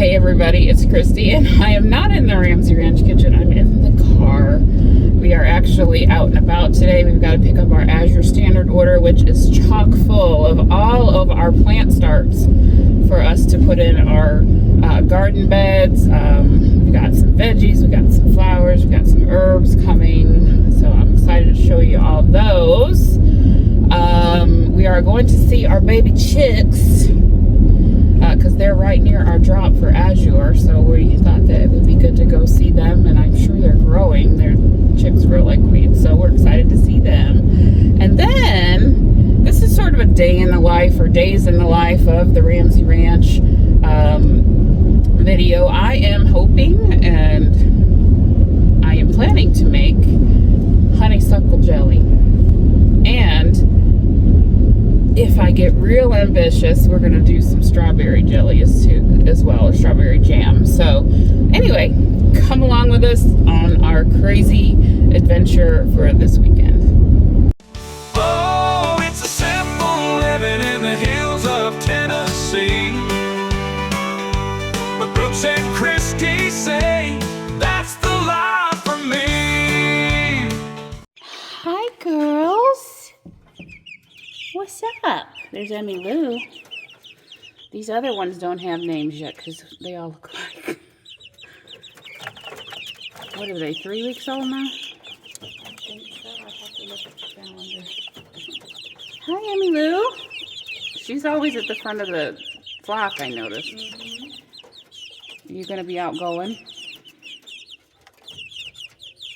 Hey everybody, it's Christy, and I am not in the Ramsey Ranch kitchen. I'm in the car. We are actually out and about today. We've got to pick up our Azure Standard order, which is chock full of all of our plant starts for us to put in our garden beds. We've got some veggies, we've got some flowers, we've got some herbs coming. So I'm excited to show you all those. We are going to see our baby chicks because they're right near our drop for Azure, so we thought that it would be good to go see them, and I'm sure they're growing. Their chicks grow like weeds, so we're excited to see them. And then this is sort of a day in the life, or days in the life of the Ramsey Ranch video. I am hoping and I am planning to make honeysuckle jelly, and if I get real ambitious, we're going to do some strawberry jelly as well, or strawberry jam. So anyway, come along with us on our crazy adventure for this weekend. Oh, it's a simple living in the hills of Tennessee. But Brooks and Christy say that's the life for me. Hi, girls. What's up? There's Emmy Lou. These other ones don't have names yet because they all look like... What are they, 3 weeks old now? I think so. I have to look at the calendar. Hi, Emmy Lou. She's always at the front of the flock, I noticed. Are you going to be outgoing?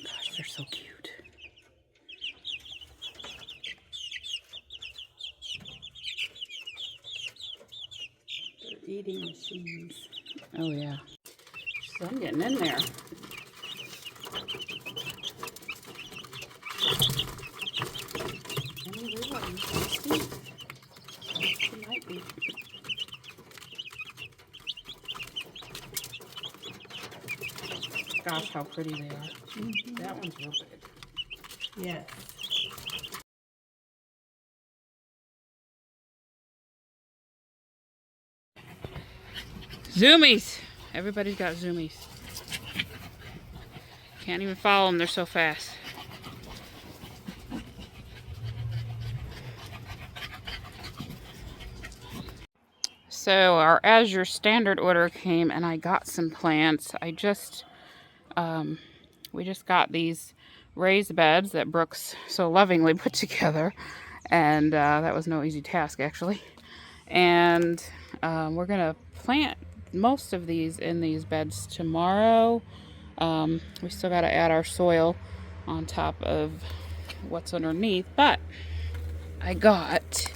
Gosh, they're so cute. Eating machines. Oh yeah. So I'm getting in there. She might be. Gosh, how pretty they are. That one's real big. Yes. Zoomies! Everybody's got zoomies. Can't even follow them, they're so fast. So our Azure Standard order came and I got some plants. We just got these raised beds that Brooks so lovingly put together. And that was no easy task actually. And we're gonna plant most of these in these beds tomorrow. We still got to add our soil on top of what's underneath, but I got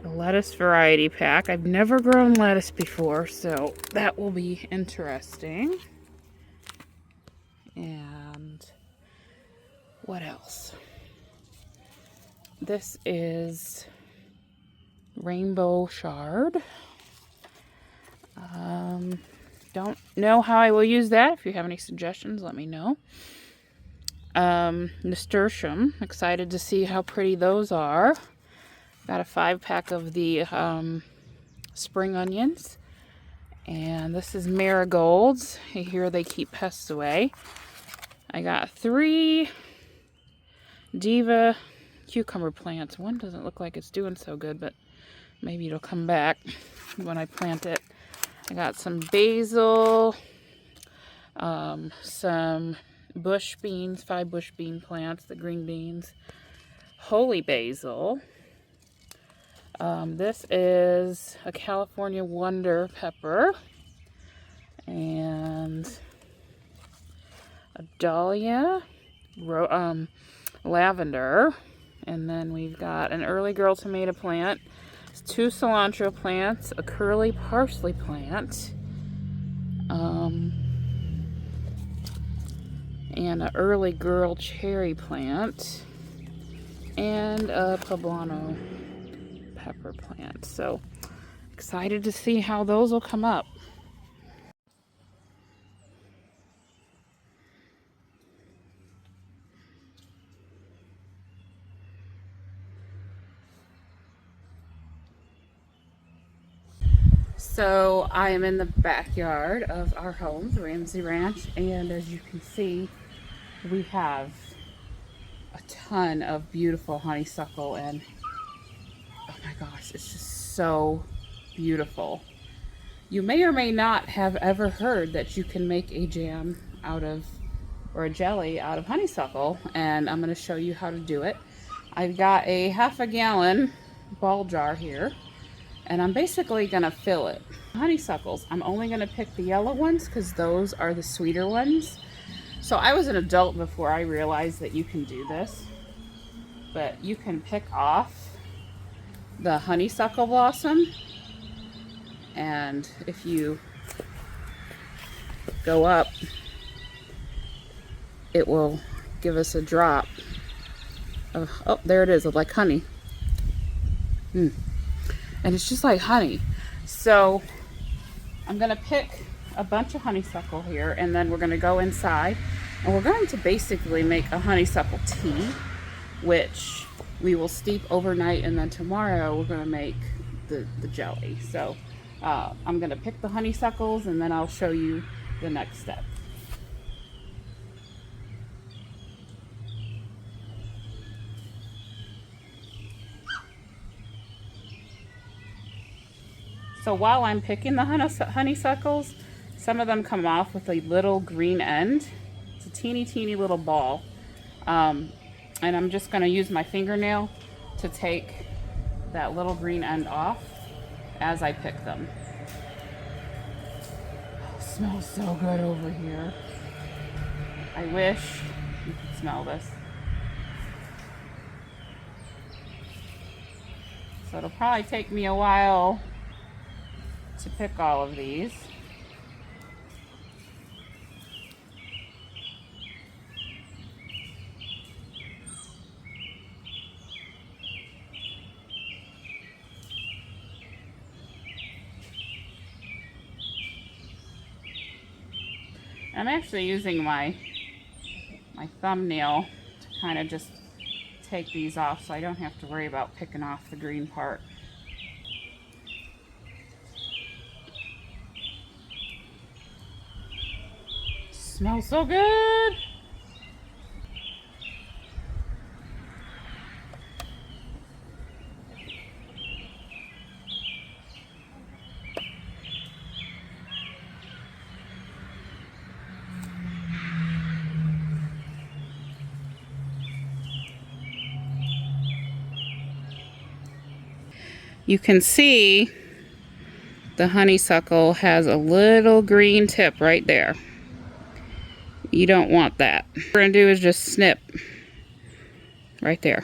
a lettuce variety pack. I've never grown lettuce before, so that will be interesting. And what else? This is rainbow chard. Don't know how I will use that. If you have any suggestions, let me know. Nasturtium. Excited to see how pretty those are. Got a 5-pack of the spring onions. And this is marigolds. I hear they keep pests away. I got 3 Diva cucumber plants. One doesn't look like it's doing so good, but maybe it'll come back when I plant it. I got some basil, some bush beans, 5 bush bean plants, the green beans, holy basil. This is a California Wonder pepper, and a dahlia, lavender, and then we've got an early girl tomato plant, 2 cilantro plants, a curly parsley plant, and an early girl cherry plant, and a poblano pepper plant. So excited to see how those will come up. So I am in the backyard of our home, the Ramsey Ranch, and as you can see, we have a ton of beautiful honeysuckle, and oh my gosh, it's just so beautiful. You may or may not have ever heard that you can make a jam out of, or a jelly out of honeysuckle, and I'm going to show you how to do it. I've got a half a gallon ball jar here, and I'm basically going to fill it. Honeysuckles, I'm only going to pick the yellow ones because those are the sweeter ones. So I was an adult before I realized that you can do this, but you can pick off the honeysuckle blossom, and if you go up, it will give us a drop of, oh, there it is, of like honey. And it's just like honey. So I'm gonna pick a bunch of honeysuckle here, and then we're gonna go inside and we're going to basically make a honeysuckle tea, which we will steep overnight, and then tomorrow we're gonna make the jelly. So I'm gonna pick the honeysuckles and then I'll show you the next step. So while I'm picking the honeysuckles, some of them come off with a little green end. It's a teeny little ball. And I'm just gonna use my fingernail to take that little green end off as I pick them. Oh, it smells so good over here. I wish you could smell this. So it'll probably take me a while to pick all of these. I'm actually using my thumbnail to kind of just take these off so I don't have to worry about picking off the green part. Smells so good. You can see the honeysuckle has a little green tip right there. You don't want that. What we're gonna do is just snip right there.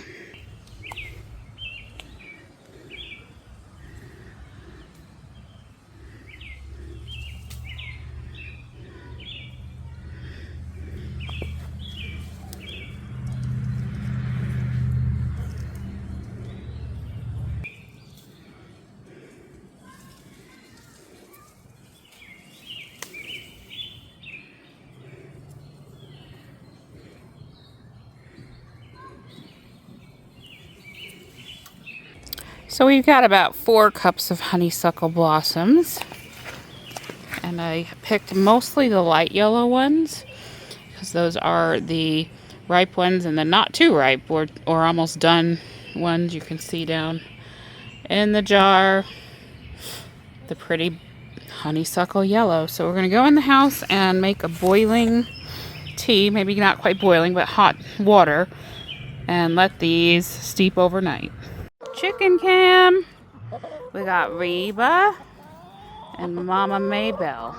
So we've got about 4 cups of honeysuckle blossoms, and I picked mostly the light yellow ones because those are the ripe ones, and the not too ripe or almost done ones you can see down in the jar, the pretty honeysuckle yellow. So we're going to go in the house and make a boiling tea, maybe not quite boiling, but hot water, and let these steep overnight. Chicken cam. We got Reba and Mama Maybell.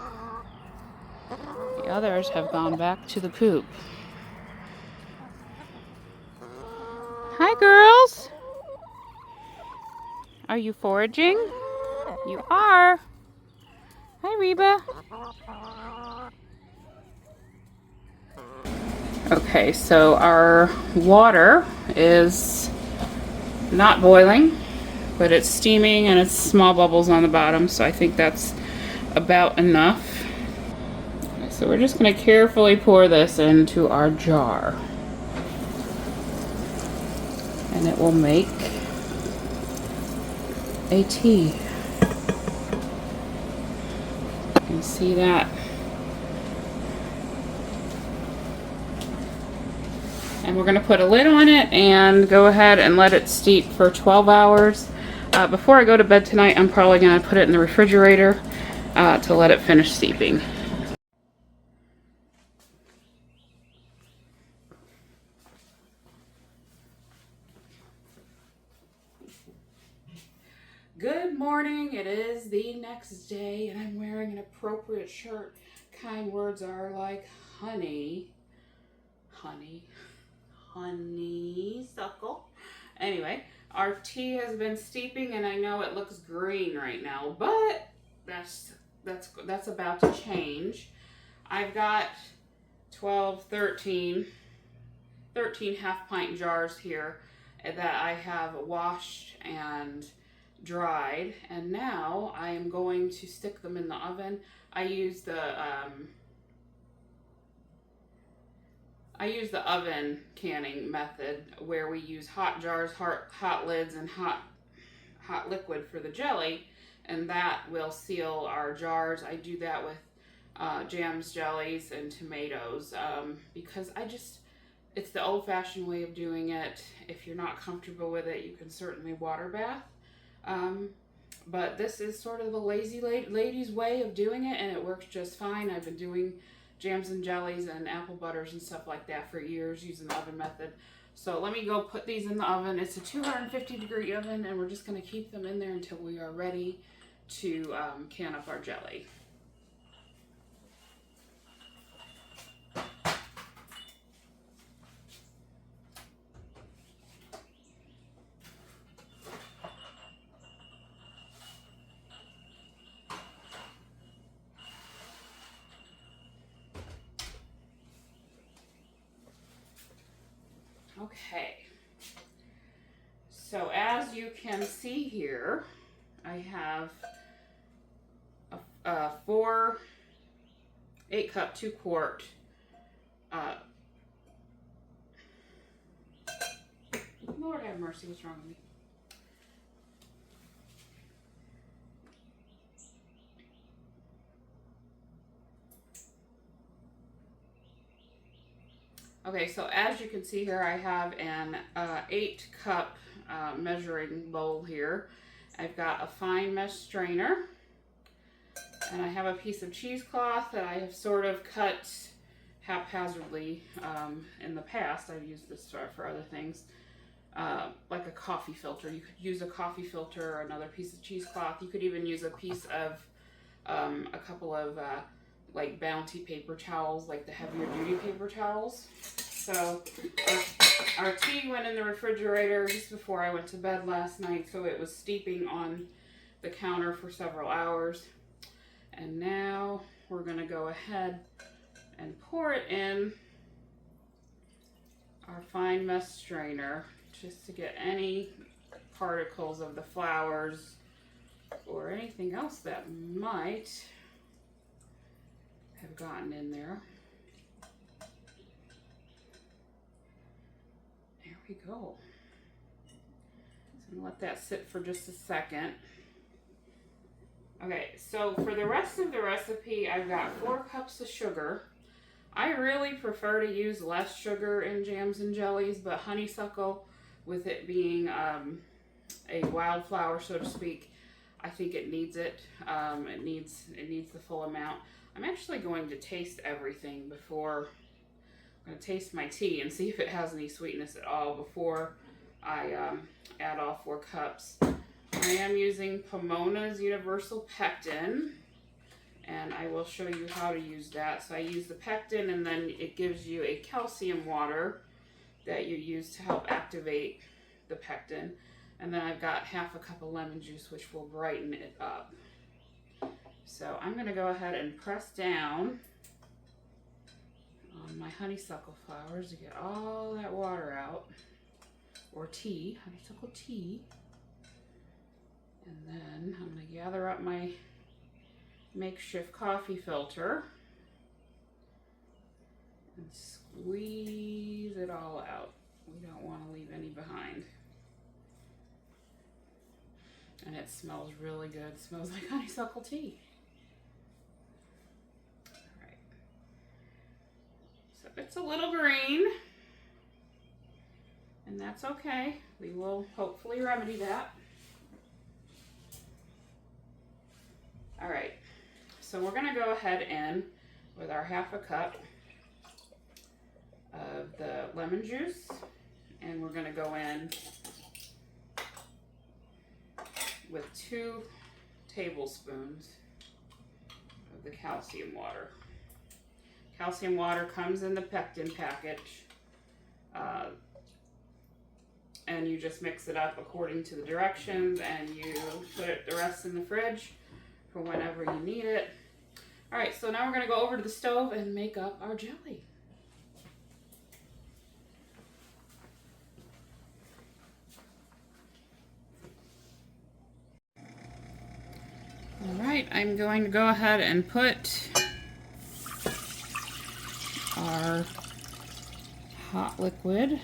The others have gone back to the coop. Hi, girls. Are you foraging? You are. Hi, Reba. Okay, so our water is not boiling, but it's steaming and it's small bubbles on the bottom, so I think that's about enough. Okay, so we're just going to carefully pour this into our jar, and it will make a tea. can see that. And we're going to put a lid on it and go ahead and let it steep for 12 hours. Before I go to bed tonight, I'm probably going to put it in the refrigerator to let it finish steeping. Good morning. It is the next day and I'm wearing an appropriate shirt. Kind words are like honeysuckle. Anyway, our tea has been steeping and I know it looks green right now, but that's about to change. I've got 13 half pint jars here that I have washed and dried, and now I am going to stick them in the oven. I use the oven canning method where we use hot jars, hot lids, and hot liquid for the jelly, and that will seal our jars. I do that with jams, jellies, and tomatoes because it's the old-fashioned way of doing it. If you're not comfortable with it, you can certainly water bath. But this is sort of the lazy lady's way of doing it, and it works just fine. I've been doing jams and jellies and apple butters and stuff like that for years using the oven method. So let me go put these in the oven. It's a 250-degree oven, and we're just going to keep them in there until we are ready to can up our jelly. Okay, so as you can see here, I have a 8-cup, 2-quart Lord have mercy, what's wrong with me? Okay, so as you can see here, I have an 8-cup measuring bowl here. I've got a fine mesh strainer, and I have a piece of cheesecloth that I have sort of cut haphazardly in the past. I've used this for other things, like a coffee filter. You could use a coffee filter or another piece of cheesecloth. You could even use a piece of a couple of like Bounty paper towels, like the heavier duty paper towels. So our tea went in the refrigerator just before I went to bed last night, so it was steeping on the counter for several hours. And now we're gonna go ahead and pour it in our fine mesh strainer just to get any particles of the flowers or anything else that might have gotten in there. There we go. So I'm gonna let that sit for just a second. Okay, so for the rest of the recipe, I've got 4 cups of sugar. I really prefer to use less sugar in jams and jellies, but honeysuckle, with it being a wildflower, so to speak, I think it needs it. It needs the full amount. I'm actually going to taste everything before. I'm going to taste my tea and see if it has any sweetness at all before I add all 4 cups. I am using Pamona's Universal Pectin, and I will show you how to use that. So I use the pectin, and then it gives you a calcium water that you use to help activate the pectin. And then I've got half a cup of lemon juice, which will brighten it up. So I'm going to go ahead and press down on my honeysuckle flowers to get all that water out, or tea, honeysuckle tea. And then I'm going to gather up my makeshift coffee filter and squeeze it all out. We don't want to leave any behind. And it smells really good. It smells like honeysuckle tea. It's a little green, and that's okay. We will hopefully remedy that. All right, so we're gonna go ahead in with our 1/2 cup of the lemon juice, and we're gonna go in with 2 tablespoons of the calcium water. Calcium water comes in the pectin package, and you just mix it up according to the directions, and you put the rest in the fridge for whenever you need it. All right, so now we're gonna go over to the stove and make up our jelly. All right, I'm going to go ahead and put our hot liquid,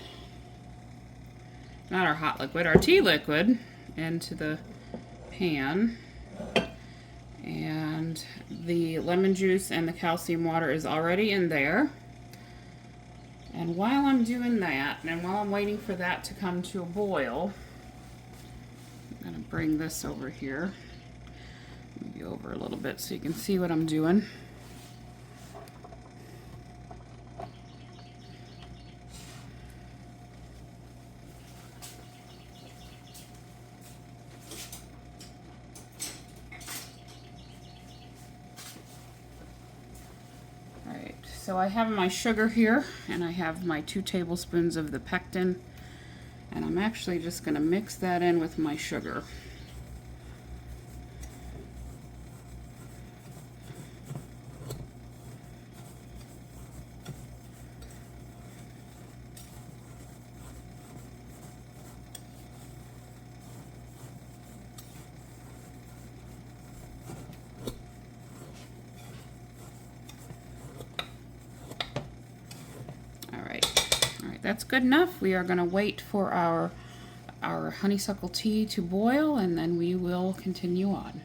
not our hot liquid, our tea liquid into the pan. And the lemon juice and the calcium water is already in there. And while I'm doing that, and while I'm waiting for that to come to a boil, I'm gonna bring this over here. Move you over a little bit so you can see what I'm doing. So I have my sugar here, and I have my 2 tablespoons of the pectin, and I'm actually just going to mix that in with my sugar. That's good enough. We are going to wait for our honeysuckle tea to boil, and then we will continue on.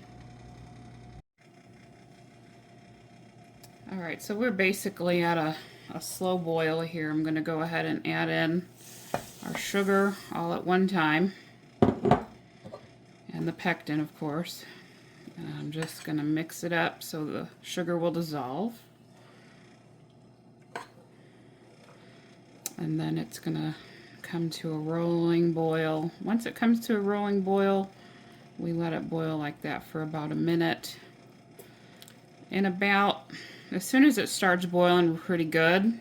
All right, so we're basically at a slow boil here. I'm going to go ahead and add in our sugar all at one time, and the pectin, of course. And I'm just going to mix it up so the sugar will dissolve. And then it's gonna come to a rolling boil. Once it comes to a rolling boil, we let it boil like that for about a minute. And as soon as it starts boiling pretty good,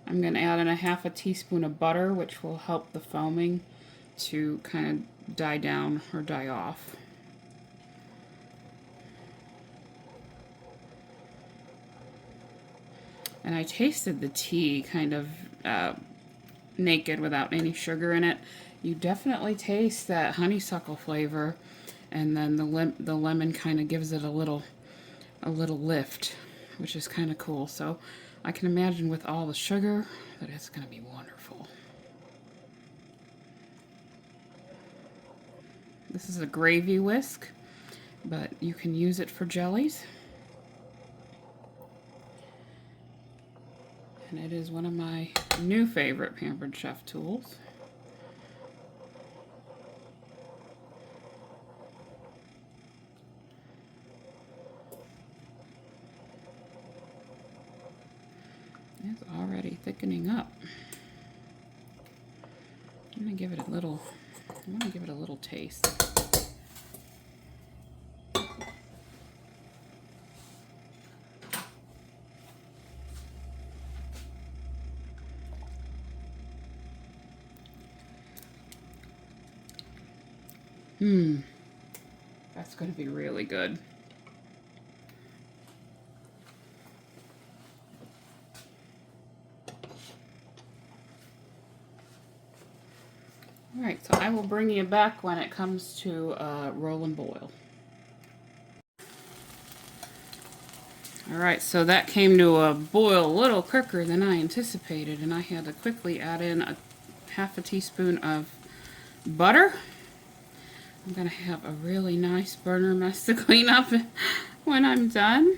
I'm gonna add in a 1/2 teaspoon of butter, which will help the foaming to kind of die down or die off. And I tasted the tea kind of naked without any sugar in it. You definitely taste that honeysuckle flavor, and then the lemon kind of gives it a little lift, which is kind of cool. So I can imagine with all the sugar that it's going to be wonderful. This is a gravy whisk, but you can use it for jellies. And it is one of my new favorite Pampered Chef tools. It's already thickening up. I'm gonna give it a little taste. That's going to be really good. All right, so I will bring you back when it comes to roll and boil. All right, so that came to a boil a little quicker than I anticipated, and I had to quickly add in a 1/2 teaspoon of butter. I'm going to have a really nice burner mess to clean up when I'm done.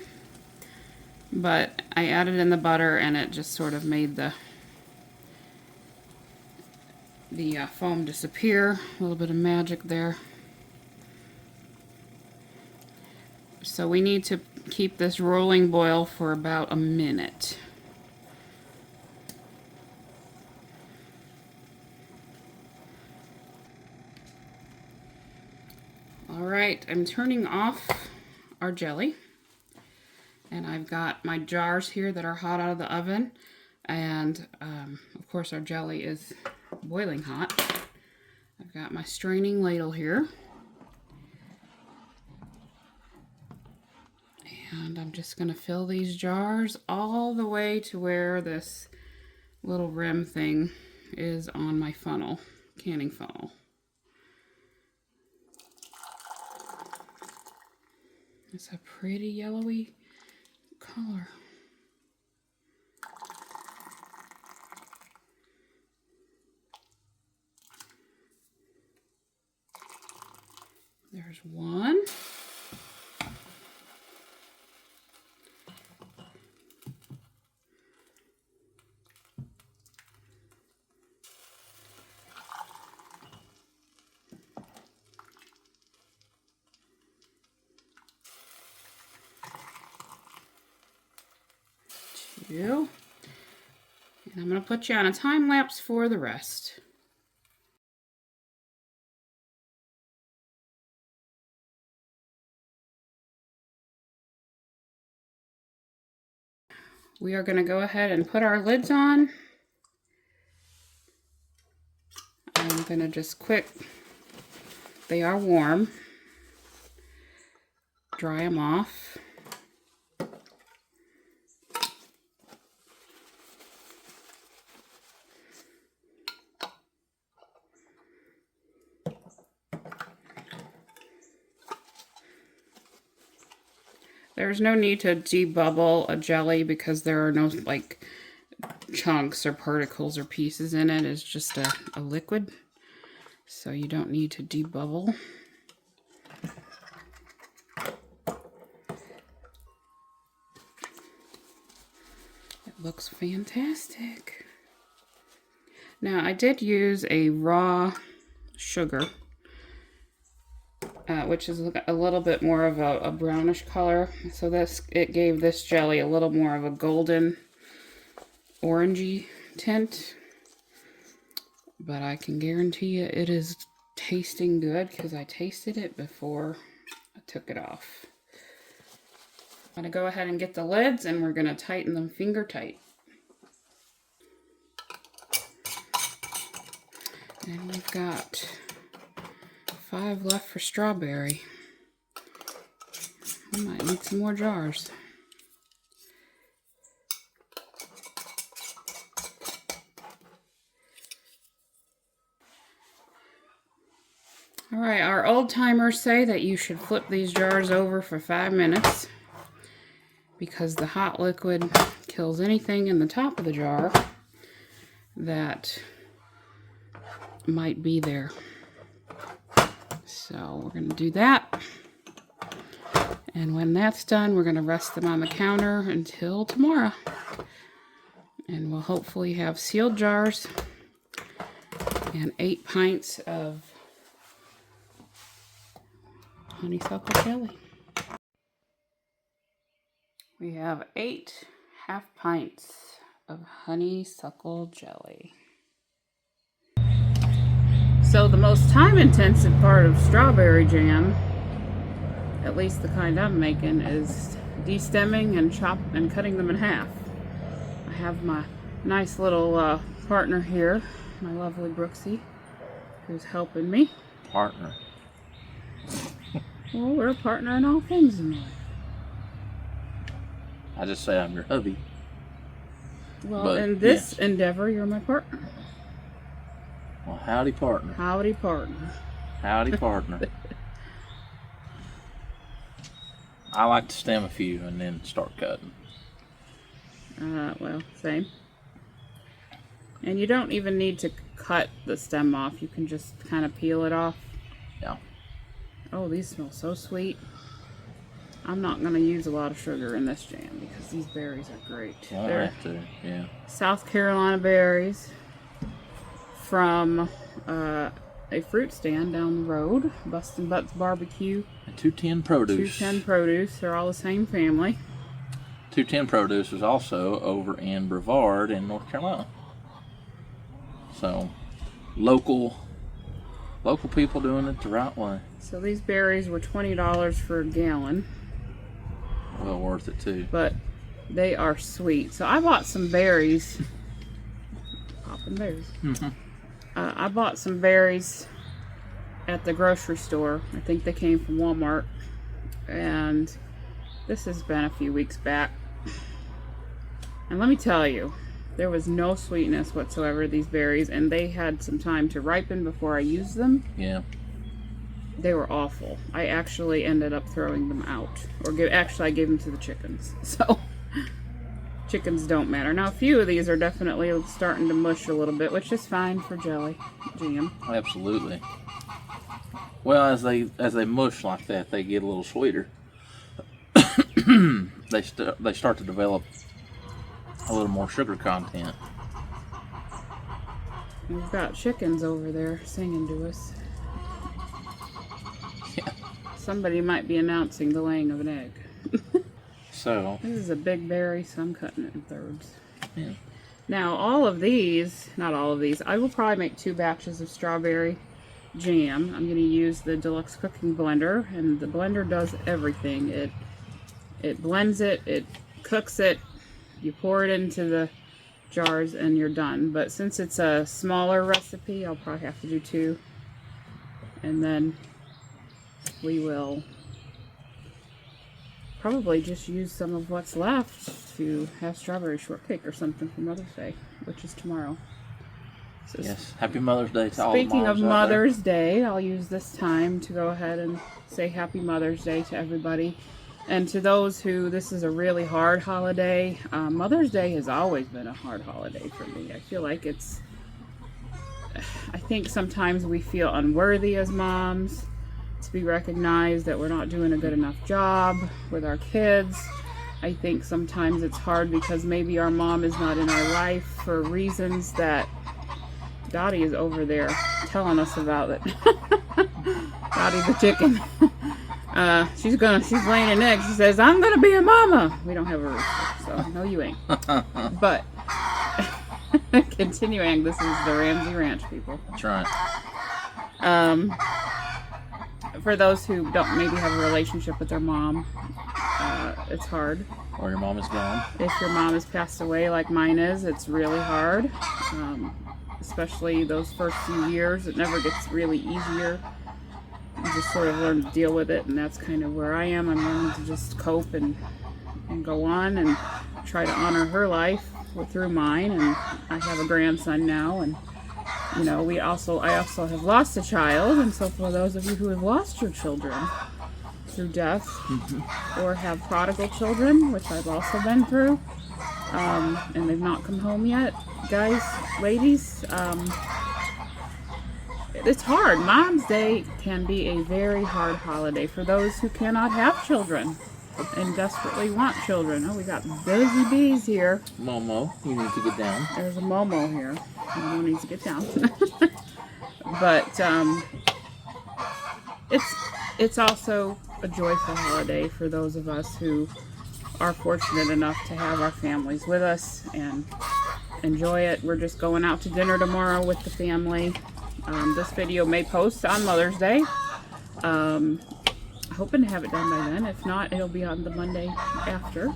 but I added in the butter and it just sort of made the foam disappear. A little bit of magic there. So we need to keep this rolling boil for about a minute. Alright, I'm turning off our jelly. And I've got my jars here that are hot out of the oven. And of course our jelly is boiling hot. I've got my straining ladle here. And I'm just going to fill these jars all the way to where this little rim thing is on my funnel, canning funnel. It's a pretty yellowy color. There's one. Two. And I'm going to put you on a time lapse for the rest. We are going to go ahead and put our lids on. I'm going to just they are warm, dry them off. There's no need to debubble a jelly because there are no like chunks or particles or pieces in it. It's just a liquid, so you don't need to debubble. It looks fantastic. Now I did use a raw sugar, which is a little bit more of a brownish color. So it gave this jelly a little more of a golden orangey tint. But I can guarantee you it is tasting good because I tasted it before I took it off. I'm going to go ahead and get the lids and we're going to tighten them finger tight. And we've got 5 left for strawberry. I might need some more jars. Alright, our old timers say that you should flip these jars over for 5 minutes because the hot liquid kills anything in the top of the jar that might be there. So we're going to do that. And when that's done, we're going to rest them on the counter until tomorrow. And we'll hopefully have sealed jars and 8 pints of honeysuckle jelly. We have 8 half pints of honeysuckle jelly. So the most time-intensive part of strawberry jam, at least the kind I'm making, is de-stemming and cutting them in half. I have my nice little partner here, my lovely Brooksy, who's helping me. Partner. Well, we're a partner in all things in life. I just say I'm your hubby. Well, But, in this yes. endeavor, you're my partner. Well, howdy, partner. Howdy, partner. Howdy, partner. I like to stem a few and then start cutting. Well, same. And you don't even need to cut the stem off. You can just kind of peel it off. Yeah. Oh, these smell so sweet. I'm not going to use a lot of sugar in this jam because these berries are great. Well, I They're have to, yeah. South Carolina berries from a fruit stand down the road, Bustin' Butts Barbecue. And 210 Produce. 210 Produce. They're all the same family. 210 Produce is also over in Brevard in North Carolina. So, local people doing it the right way. So these berries were $20 for a gallon. Well worth it too. But they are sweet. So I bought some berries. Popping berries. I bought some berries at the grocery store. I think they came from Walmart. And this has been a few weeks back. And let me tell you, there was no sweetness whatsoever to these berries. And they had some time to ripen before I used them. Yeah. They were awful. I actually ended up throwing them out. I gave them to the chickens. So, chickens don't matter. Now, a few of these are definitely starting to mush a little bit, which is fine for jelly jam. Absolutely. Well, as they mush like that, they get a little sweeter. They start to develop a little more sugar content. We've got chickens over there singing to us. Yeah. Somebody might be announcing the laying of an egg. So. This is a big berry, so I'm cutting it in thirds. Yeah. Now, not all of these, I will probably make 2 batches of strawberry jam. I'm going to use the deluxe cooking blender, and the blender does everything. It blends it, it cooks it, you pour it into the jars, and you're done. But since it's a smaller recipe, I'll probably have to do 2. And then we will probably just use some of what's left to have strawberry shortcake or something for Mother's Day, which is tomorrow. So Yes. Happy Mother's Day to all the moms speaking of out there. Mother's Day, I'll use this time to go ahead and say Happy Mother's Day to everybody. And to those who this is a really hard holiday, Mother's Day has always been a hard holiday for me. I feel like I think sometimes we feel unworthy as moms to be recognized, that we're not doing a good enough job with our kids. I think sometimes it's hard because maybe our mom is not in our life for reasons that Dottie is over there telling us about it. Dottie the chicken. She's laying an egg. She says, "I'm gonna be a mama." We don't have a rooster, so no, you ain't. But continuing, this is the Ramsey Ranch, people. That's right. For those who don't maybe have a relationship with their mom, it's hard. Or your mom is gone. If your mom has passed away like mine is, it's really hard. Especially those first few years. It never gets really easier. You just sort of learn to deal with it, and that's kind of where I am. I'm learning to just cope and go on and try to honor her life through mine. And I have a grandson now, and you know, I also have lost a child. And so for those of you who have lost your children through death, or have prodigal children, which I've also been through, and they've not come home yet, guys, ladies, it's hard. Mom's Day can be a very hard holiday for those who cannot have children and desperately want children. Oh, we got busy bees here. Momo, you need to get down. There's a Momo here. Momo needs to get down. But it's also a joyful holiday for those of us who are fortunate enough to have our families with us and enjoy it. We're just going out to dinner tomorrow with the family. This video may post on Mother's Day. Hoping to have it done by then. If not, it'll be on the Monday after.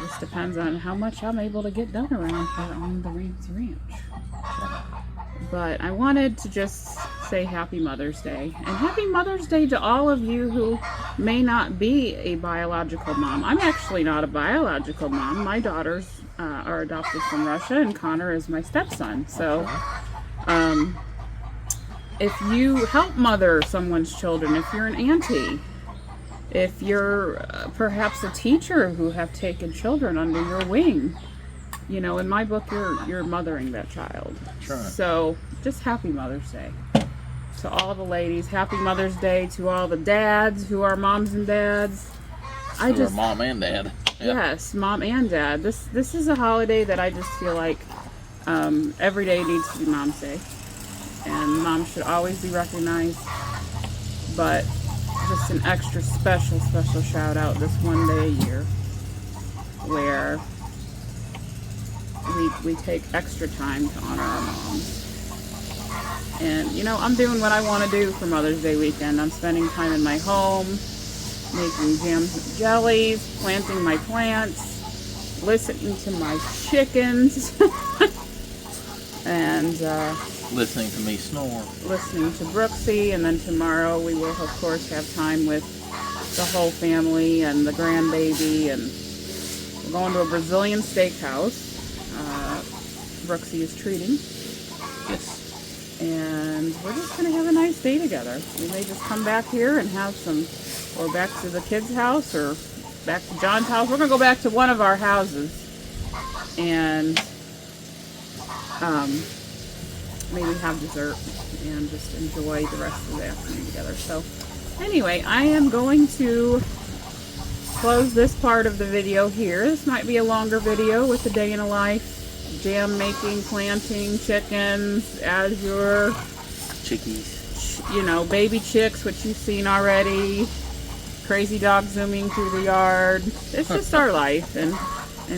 This depends on how much I'm able to get done around here on the Ramsey Ranch. But I wanted to just say Happy Mother's Day. And Happy Mother's Day to all of you who may not be a biological mom. I'm actually not a biological mom. My daughters are adopted from Russia, and Connor is my stepson. So if you help mother someone's children, if you're an auntie, if you're perhaps a teacher who have taken children under your wing, you know, in my book, you're mothering that child. Sure. So just Happy Mother's Day. to all the ladies. Happy Mother's Day to all the dads who are moms and dads. Or mom and dad. Yeah. Yes, mom and dad. This is a holiday that I just feel like every day needs to be Mom's Day. And mom should always be recognized. But just an extra special shout out this one day a year where we take extra time to honor our moms. And you know, I'm doing what I want to do for Mother's Day weekend. I'm spending time in my home, making jams and jellies, planting my plants, listening to my chickens, and listening to me snore. Listening to Brooksy, and then tomorrow we will of course have time with the whole family and the grandbaby, and we're going to a Brazilian steakhouse. Brooksy is treating. Yes. And we're just going to have a nice day together. We may just come back here and have some, or back to the kids' house, or back to John's house. We're going to go back to one of our houses and maybe have dessert and just enjoy the rest of the afternoon together. So anyway, I am going to close this part of the video here. This might be a longer video with a day in a life. Jam making, planting, chickens, Azure, chickies, you know, baby chicks, which you've seen already, crazy dog zooming through the yard. It's just our life, and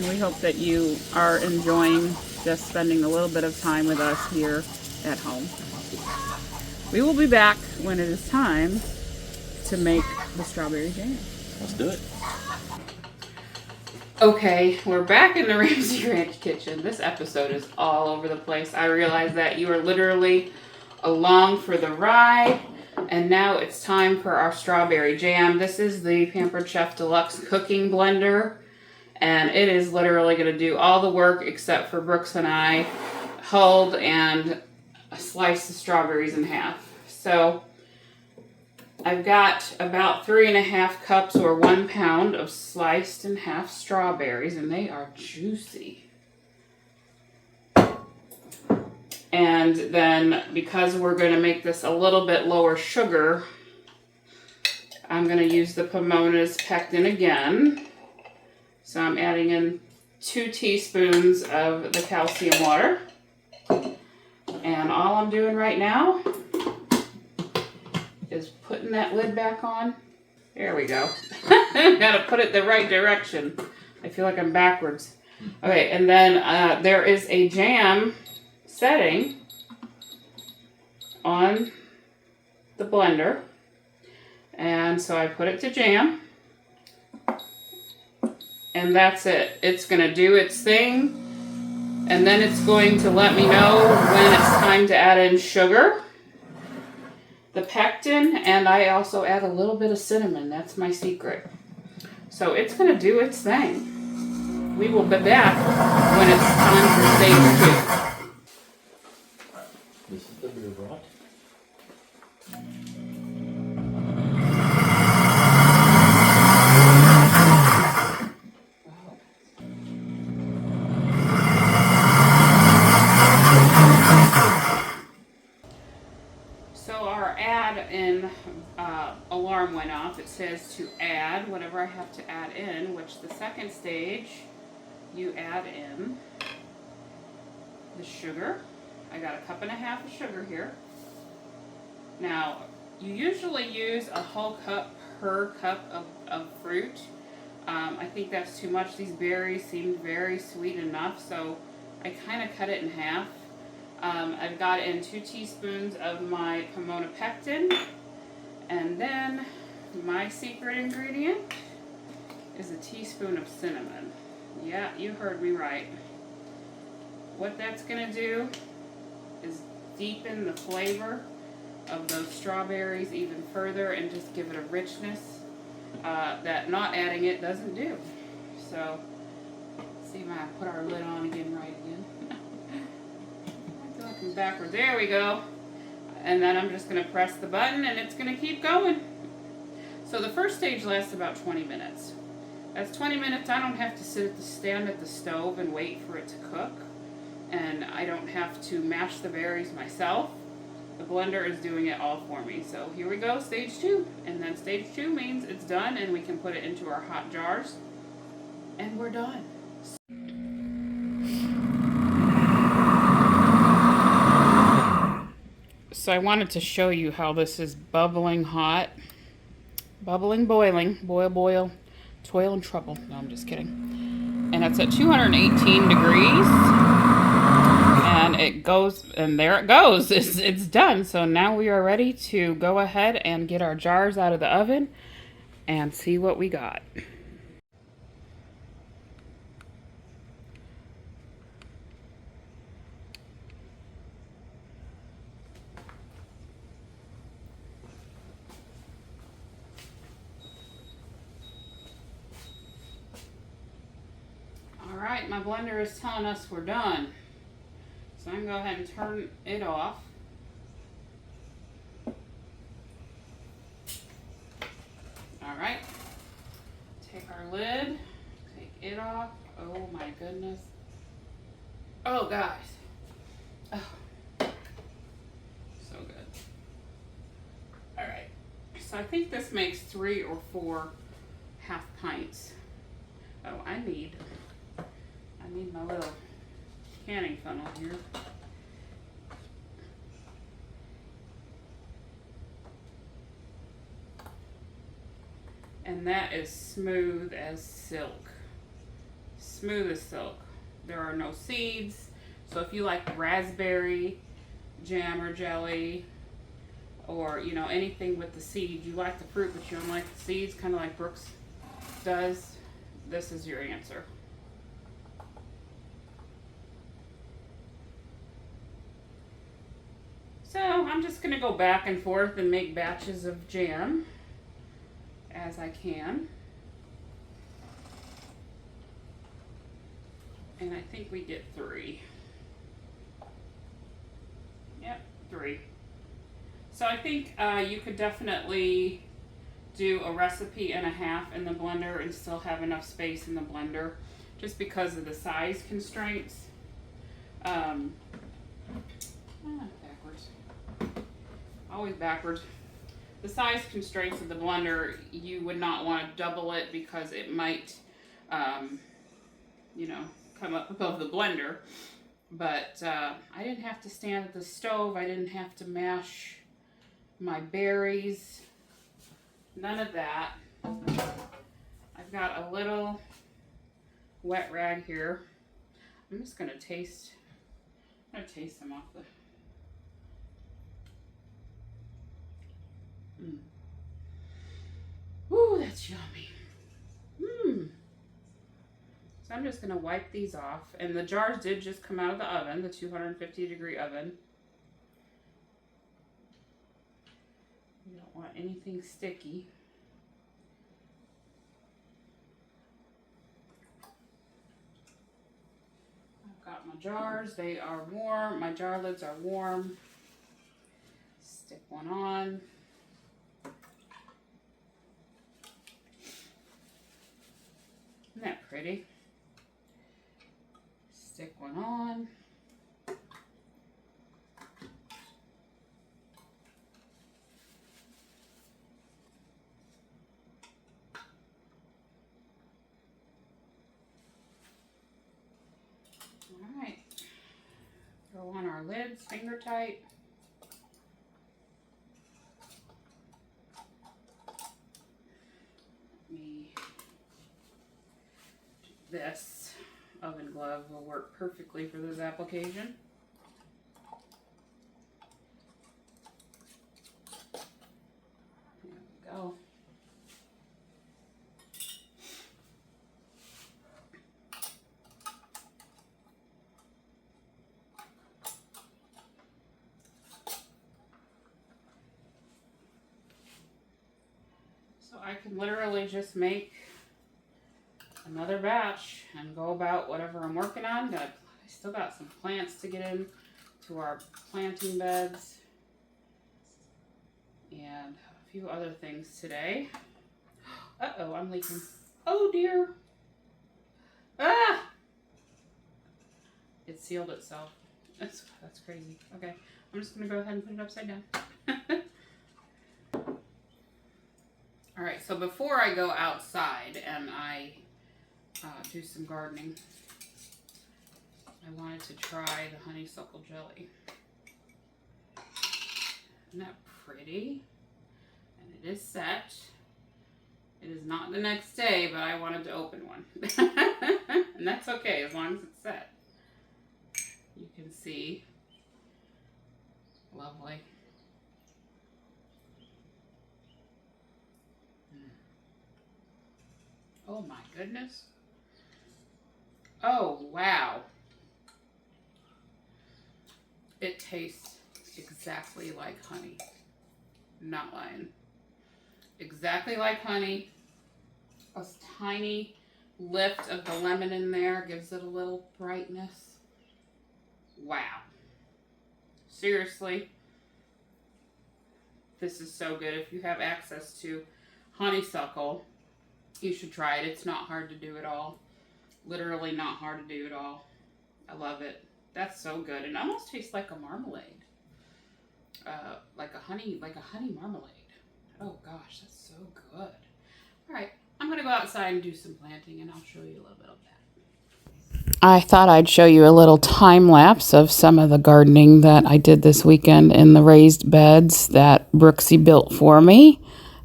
we hope that you are enjoying just spending a little bit of time with us here at home. We will be back when it is time to make the strawberry jam. Let's do it. Okay, we're back in the Ramsey Ranch kitchen. This episode is all over the place. I realize that you are literally along for the ride, and now it's time for our strawberry jam. This is the Pampered Chef Deluxe cooking blender, and it is literally going to do all the work except for Brooks and I hold and slice the strawberries in half. So I've got about 3.5 cups or 1 pound of sliced in half strawberries, and they are juicy. And then because we're going to make this a little bit lower sugar, I'm going to use the Pamona Pectin again. So I'm adding in 2 teaspoons of the calcium water. And all I'm doing right now is putting that lid back on. There we go. Gotta put it the right direction. I feel like I'm backwards. Okay, and then there is a jam setting on the blender. And so I put it to jam. And that's it. It's gonna do its thing. And then it's going to let me know when it's time to add in sugar, the pectin, and I also add a little bit of cinnamon. That's my secret. So it's going to do its thing. We will be back when it's time for stage 2. This is the beer brought. Alarm went off. It says to add whatever I have to add in, which the second stage you add in the sugar. I got 1.5 cups of sugar here. Now you usually use a whole cup per cup of fruit. I think that's too much. These berries seem very sweet enough, so I kind of cut it in half. I've got in 2 teaspoons of my Pamona Pectin. And then my secret ingredient is a teaspoon of cinnamon. Yeah, you heard me right. What that's going to do is deepen the flavor of those strawberries even further and just give it a richness that not adding it doesn't do. So, let's see if I can put our lid on again right again. I'm looking backwards. There we go. And then I'm just going to press the button and it's going to keep going. So the first stage lasts about 20 minutes. That's 20 minutes. I don't have to stand at the stove and wait for it to cook. And I don't have to mash the berries myself. The blender is doing it all for me. So here we go, stage 2. And then stage 2 means it's done and we can put it into our hot jars. And we're done. So I wanted to show you how this is bubbling hot. Bubbling, boiling, boil, toil and trouble. No, I'm just kidding. And it's at 218 degrees. And it goes, and there it goes. It's done. So now we are ready to go ahead and get our jars out of the oven and see what we got. All right, my blender is telling us we're done. So I'm going to go ahead and turn it off. All right, take our lid, take it off. Oh my goodness. Oh guys. Oh, so good. All right, so I think this makes 3 or 4 half pints. Oh, I need my little canning funnel here. And that is smooth as silk. Smooth as silk. There are no seeds. So if you like raspberry jam or jelly, or you know, anything with the seeds, you like the fruit but you don't like the seeds, kind of like Brooks does, this is your answer. So I'm just going to go back and forth and make batches of jam as I can. And I think we get 3. Yep, 3. So I think you could definitely do a recipe and a half in the blender and still have enough space in the blender just because of the size constraints. Always backwards. The size constraints of the blender, you would not want to double it because it might, you know, come up above the blender. But I didn't have to stand at the stove. I didn't have to mash my berries. None of that. I've got a little wet rag here. I'm just going to taste them off the... Ooh, that's yummy. So I'm just going to wipe these off. And the jars did just come out of the oven, the 250 degree oven. You don't want anything sticky. I've got my jars. They are warm. My jar lids are warm. Stick one on. Isn't that pretty? Stick one on. All right. Throw on our lids, finger tight. This oven glove will work perfectly for this application. There we go. So I can literally just make another batch and go about whatever I'm working on. I still got some plants to get in to our planting beds and a few other things today. Uh-oh, I'm leaking. Oh dear. Ah! It sealed itself. That's crazy. Okay, I'm just gonna go ahead and put it upside down. All right, so before I go outside and I do some gardening, I wanted to try the honeysuckle jelly. Isn't that pretty? And it is set. It is not the next day, but I wanted to open one. And that's okay as long as it's set. You can see. Lovely. Oh my goodness. Oh wow. It tastes exactly like honey. Not lying. Exactly like honey. A tiny lift of the lemon in there gives it a little brightness. Wow. Seriously. This is so good. If you have access to honeysuckle, you should try it. It's not hard to do at all. Literally not hard to do at all. I love it. That's so good. It almost tastes like a marmalade. Like a honey marmalade. Oh gosh, that's so good. All right, I'm gonna go outside and do some planting, and I'll show you a little bit of that. I thought I'd show you a little time lapse of some of the gardening that I did this weekend in the raised beds that Brooksy built for me.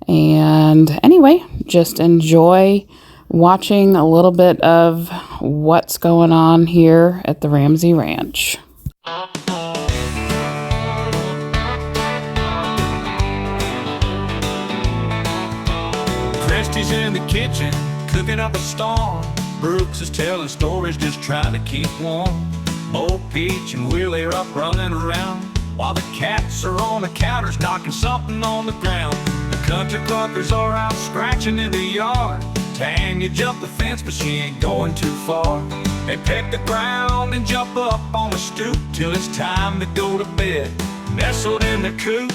And anyway, just enjoy watching a little bit of what's going on here at the Ramsey Ranch. Christy's in the kitchen, cooking up a storm. Brooks is telling stories, just trying to keep warm. Old Peach and Willie are up running around, while the cats are on the counters knocking something on the ground. The country cluckers are out scratching in the yard. Tanya jumped the fence, but she ain't going too far. They peck the ground and jump up on the stoop till it's time to go to bed, nestled in the coop.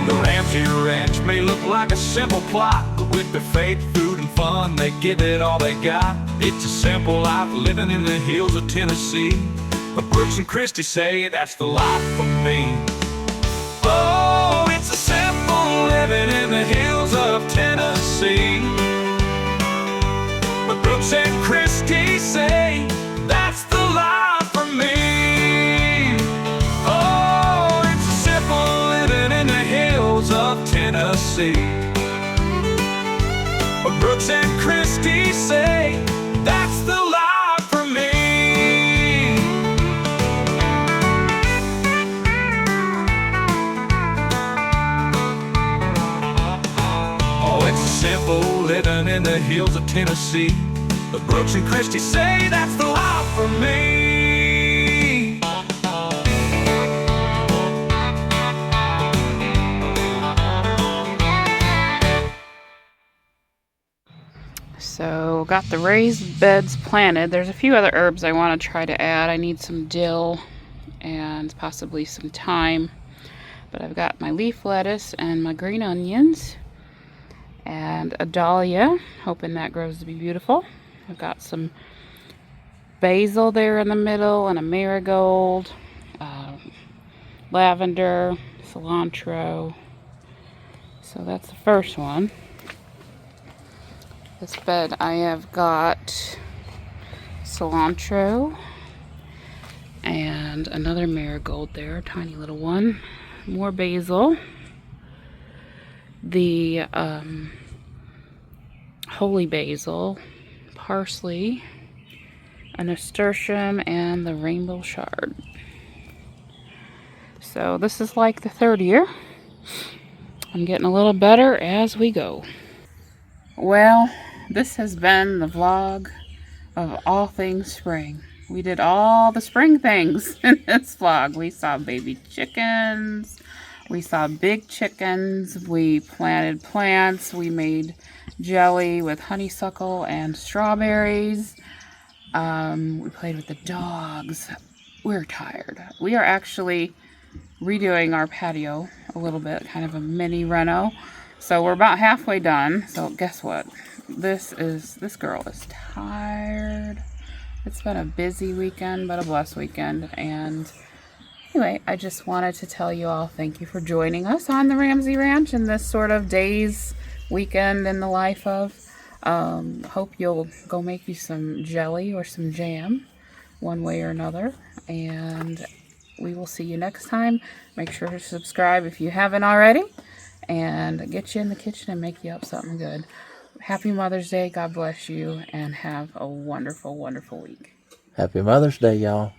The Ramsey Ranch may look like a simple plot, but with their faith, food, and fun, they give it all they got. It's a simple life living in the hills of Tennessee, but Brooks and Christy say that's the life for me. Oh, it's a simple living in the hills of Tennessee, but Brooks and Christy say that's the life for me. Oh, it's a simple living in the hills of Tennessee, but Brooks and Christy say that's the life for me. Oh, it's a simple living in the hills of Tennessee, but Brooks and Christy say that's the life for me. So got the raised beds planted. There's a few other herbs I want to try to add. I need some dill and possibly some thyme. But I've got my leaf lettuce and my green onions and a dahlia, hoping that grows to be beautiful. I've got some basil there in the middle and a marigold, lavender, cilantro. So that's the first one. This bed I have got cilantro and another marigold there, a tiny little one, more basil, the holy basil, parsley, a nasturtium, and the rainbow chard. So this is like the third year. I'm getting a little better as we go. Well, this has been the vlog of all things spring. We did all the spring things in this vlog. We saw baby chickens, we saw big chickens, we planted plants, we made jelly with honeysuckle and strawberries. We played with the dogs. We're tired. We are actually redoing our patio a little bit, kind of a mini reno. So we're about halfway done. So guess what? This girl is tired. It's been a busy weekend, but a blessed weekend. And anyway, I just wanted to tell you all thank you for joining us on the Ramsey Ranch in this sort of day's weekend in the life of. Hope you'll go make you some jelly or some jam one way or another. And we will see you next time. Make sure to subscribe if you haven't already. And get you in the kitchen and make you up something good. Happy Mother's Day. God bless you. And have a wonderful, wonderful week. Happy Mother's Day, y'all.